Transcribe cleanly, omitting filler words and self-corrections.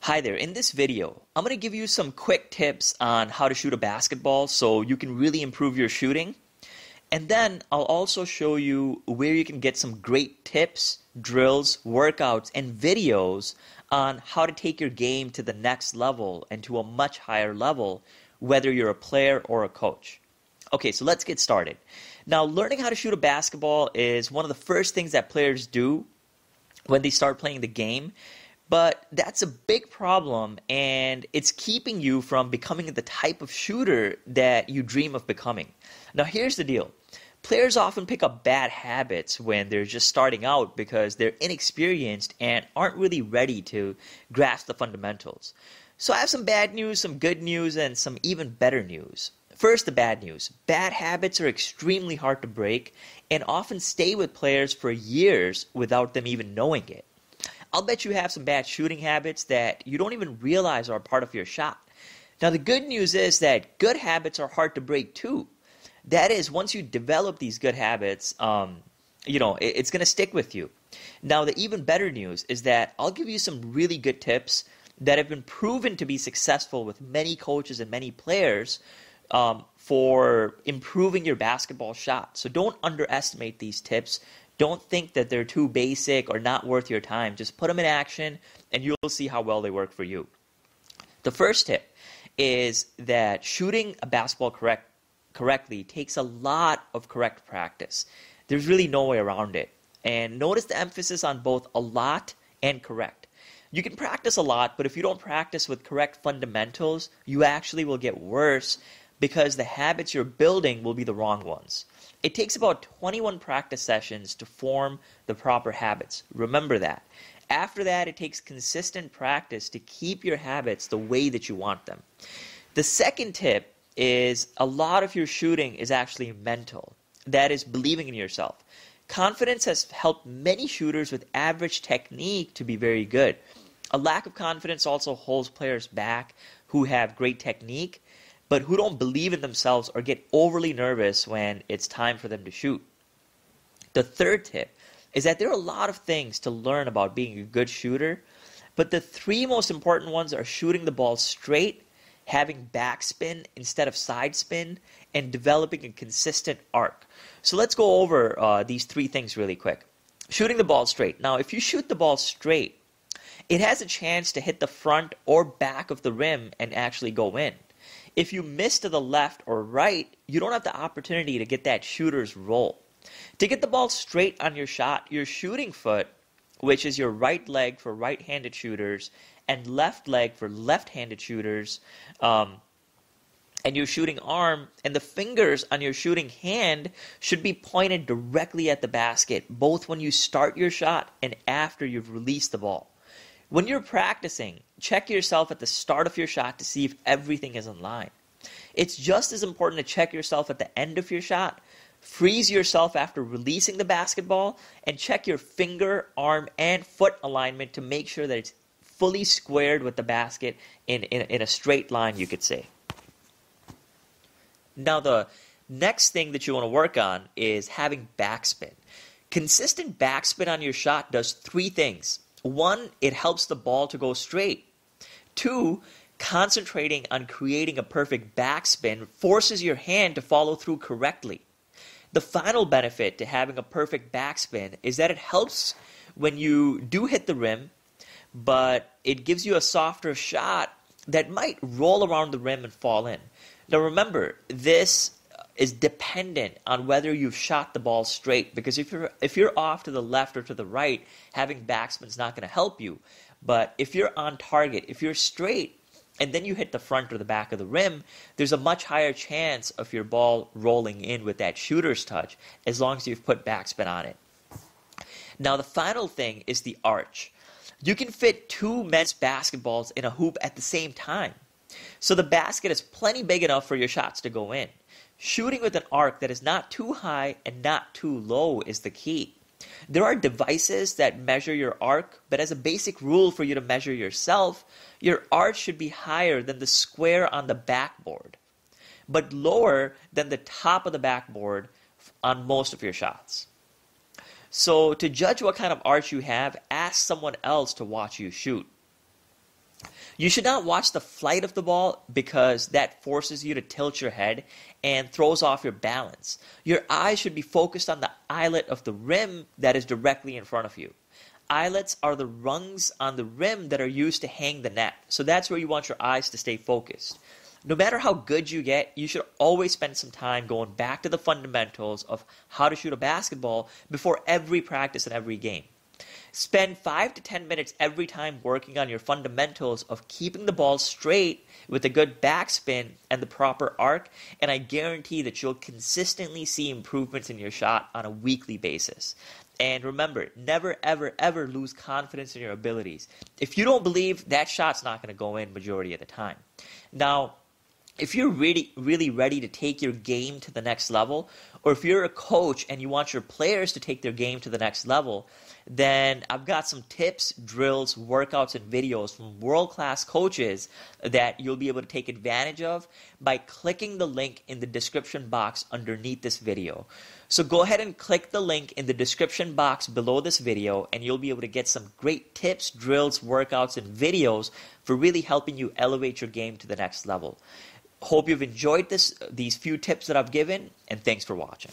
Hi there, in this video, I'm going to give you some quick tips on how to shoot a basketball so you can really improve your shooting. And then I'll also show you where you can get some great tips, drills, workouts, and videos on how to take your game to the next level and to a much higher level, whether you're a player or a coach. Okay, so let's get started. Now, learning how to shoot a basketball is one of the first things that players do when they start playing the game. But that's a big problem, and it's keeping you from becoming the type of shooter that you dream of becoming. Now, here's the deal. Players often pick up bad habits when they're just starting out because they're inexperienced and aren't really ready to grasp the fundamentals. So I have some bad news, some good news, and some even better news. First, the bad news. Bad habits are extremely hard to break and often stay with players for years without them even knowing it. I'll bet you have some bad shooting habits that you don't even realize are a part of your shot. Now, the good news is that good habits are hard to break too. That is, once you develop these good habits, it's going to stick with you. Now, the even better news is that I'll give you some really good tips that have been proven to be successful with many coaches and many players for improving your basketball shot. So don't underestimate these tips. Don't think that they're too basic or not worth your time. Just put them in action and you'll see how well they work for you. The first tip is that shooting a basketball correctly takes a lot of correct practice. There's really no way around it. And notice the emphasis on both a lot and correct. You can practice a lot, but if you don't practice with correct fundamentals, you actually will get worse because the habits you're building will be the wrong ones. It takes about 21 practice sessions to form the proper habits. Remember that. After that, it takes consistent practice to keep your habits the way that you want them. The second tip is a lot of your shooting is actually mental. That is believing in yourself. Confidence has helped many shooters with average technique to be very good. A lack of confidence also holds players back who have great technique, but who don't believe in themselves or get overly nervous when it's time for them to shoot. The third tip is that there are a lot of things to learn about being a good shooter, but the three most important ones are shooting the ball straight, having backspin instead of side spin, and developing a consistent arc. So let's go over these three things really quick. Shooting the ball straight. Now, if you shoot the ball straight, it has a chance to hit the front or back of the rim and actually go in. If you miss to the left or right, you don't have the opportunity to get that shooter's roll. To get the ball straight on your shot, your shooting foot, which is your right leg for right-handed shooters and left leg for left-handed shooters, and your shooting arm and the fingers on your shooting hand should be pointed directly at the basket, both when you start your shot and after you've released the ball. When you're practicing, check yourself at the start of your shot to see if everything is in line. It's just as important to check yourself at the end of your shot, freeze yourself after releasing the basketball, and check your finger, arm, and foot alignment to make sure that it's fully squared with the basket in a straight line, you could say. Now, the next thing that you want to work on is having backspin. Consistent backspin on your shot does three things. One, it helps the ball to go straight. Two, concentrating on creating a perfect backspin forces your hand to follow through correctly. The final benefit to having a perfect backspin is that it helps when you do hit the rim, but it gives you a softer shot that might roll around the rim and fall in. Now remember, this is dependent on whether you've shot the ball straight, because if you're off to the left or to the right, having backspin is not going to help you. But if you're on target, if you're straight and then you hit the front or the back of the rim, there's a much higher chance of your ball rolling in with that shooter's touch as long as you've put backspin on it. Now the final thing is the arch. You can fit two men's basketballs in a hoop at the same time, so the basket is plenty big enough for your shots to go in. Shooting with an arc that is not too high and not too low is the key. There are devices that measure your arc, but as a basic rule for you to measure yourself, your arc should be higher than the square on the backboard, but lower than the top of the backboard on most of your shots. So to judge what kind of arch you have, ask someone else to watch you shoot. You should not watch the flight of the ball because that forces you to tilt your head and throws off your balance. Your eyes should be focused on the eyelet of the rim that is directly in front of you. Eyelets are the rungs on the rim that are used to hang the net. So that's where you want your eyes to stay focused. No matter how good you get, you should always spend some time going back to the fundamentals of how to shoot a basketball before every practice and every game. Spend 5 to 10 minutes every time working on your fundamentals of keeping the ball straight with a good backspin and the proper arc, and I guarantee that you'll consistently see improvements in your shot on a weekly basis. And remember, never, ever, ever lose confidence in your abilities. If you don't believe, that shot's not going to go in majority of the time. Now, if you're really, really ready to take your game to the next level, or if you're a coach and you want your players to take their game to the next level, then I've got some tips, drills, workouts, and videos from world-class coaches that you'll be able to take advantage of by clicking the link in the description box underneath this video. So go ahead and click the link in the description box below this video, and you'll be able to get some great tips, drills, workouts, and videos for really helping you elevate your game to the next level. Hope you've enjoyed these few tips that I've given, and thanks for watching.